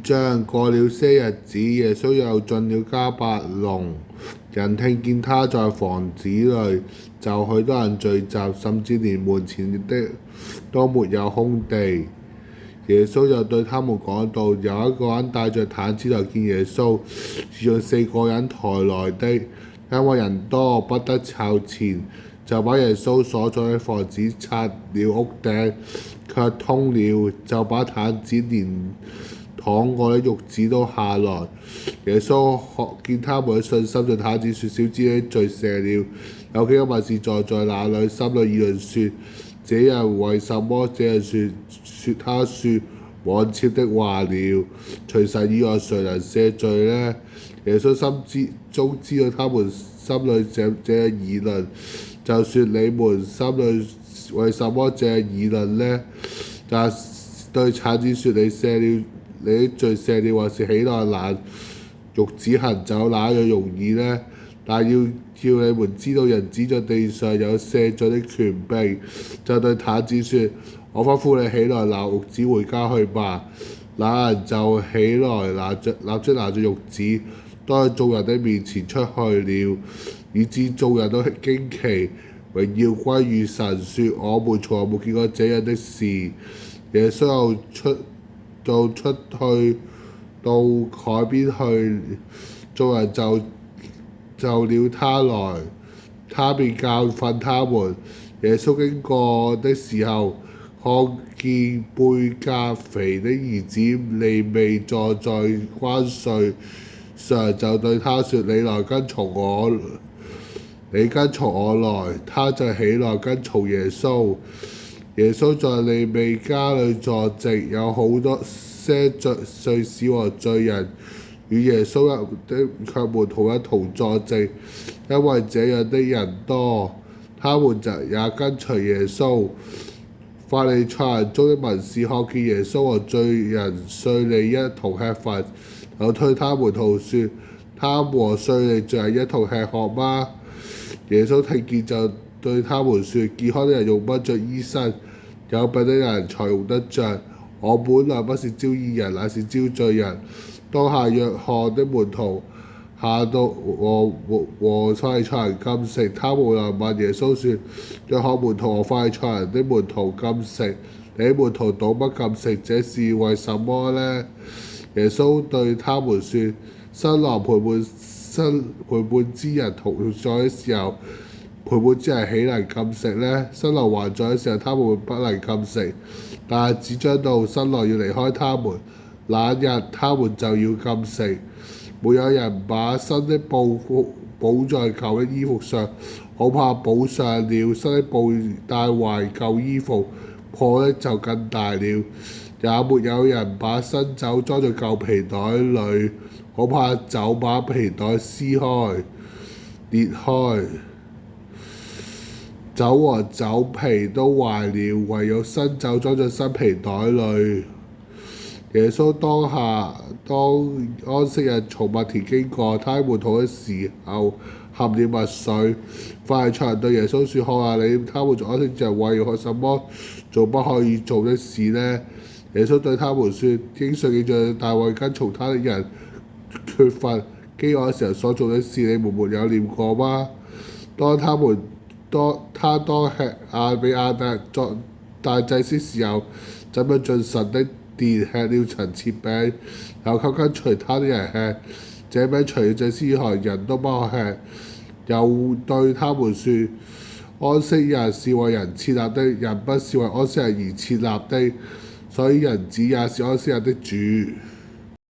章。過了些日子，耶穌又進了迦百農，人聽見他在房子裏，就許多人聚集，甚至連門前的都沒有空地。耶穌就對他們講道：有一個人帶着癱子來見耶穌，是用4個人抬來的，因為人多不得靠前，就把耶穌所在的房子拆了屋頂，卻通了，就把癱子連躺過的褥子都下來。耶穌見他們的信心，對癱子說：小子，你的罪赦了。有幾個文士坐在那裏，心裏議論說：這人為什麼這樣說他說妄僭的話了？除神以外，誰能赦罪呢？耶穌中知道他們心裏這樣議論，就說：你們心裏為什麼這樣議論呢？但對癱子說：你的罪赦了，還是起來拿褥子行走，哪樣容易呢？但要叫你們知道，人子在地上有赦罪的權柄。就對癱子說：我吩咐你起來，拿褥子回家去吧。那人就起來，立即拿着褥子，當在眾人的面前出去了，以致眾人都驚奇，榮耀歸於神，說：我們從來沒見過這樣的事。耶穌又出去到海邊去，眾人就了他來，他便教訓他們。耶穌經過的時候，看見貝格肥的兒子利未坐在關稅上，就對他說：你跟從我來。他就起來跟從耶穌。耶穌在利未家裏坐席，有好多些稅吏和罪人與耶穌的門徒一同坐席，因為這樣的人多，他們也跟隨耶穌。法利賽人中的文士看見耶穌和罪人稅吏一同吃飯，就對他門徒說：他和稅吏罪人一同吃喝嗎？耶穌聽見就對他們說：健康的人用不着醫生，有病的人才用得着。我本來不是招義人，乃是招罪人。當下約翰的門徒下到和法利賽人禁食，他們又問耶穌說：約翰門徒和法利賽人的門徒禁食，你門徒倒不禁食，這是為什麼呢？耶穌對他們說：新郎陪伴之人同在的時候，陪伴之人豈能禁食呢？新郎還在的時候，他們不能禁食。但日子將到，新郎要離開他們，那日他們就要禁食。沒有人把新的布補在舊的衣服上，恐怕補上了新的布帶壞舊衣服，破的就更大了。也沒有人把新酒裝在舊皮袋裏，恐怕酒把皮袋撕開裂開，酒和酒皮都壞了，唯有新酒裝在新皮袋裏。耶穌當安息日從麥田經過，他們門徒的時候含了麥穗。法利賽人對耶穌說：看下你，他們在安息日為什麼做不可以做的事呢？耶穌對他們說：經上記著大衛跟從他的人缺乏饑餓的時候所做的事，你們沒有念過嗎？當他當吃亞比亞達作大祭司時候，怎樣進神的殿吃了陳設餅，又給跟隨他的人吃？這餅除了祭司以外，人都不可吃。又對他們說：安息日是為人設立的，人不是為安息日而設立的，所以人子也是安息日的主。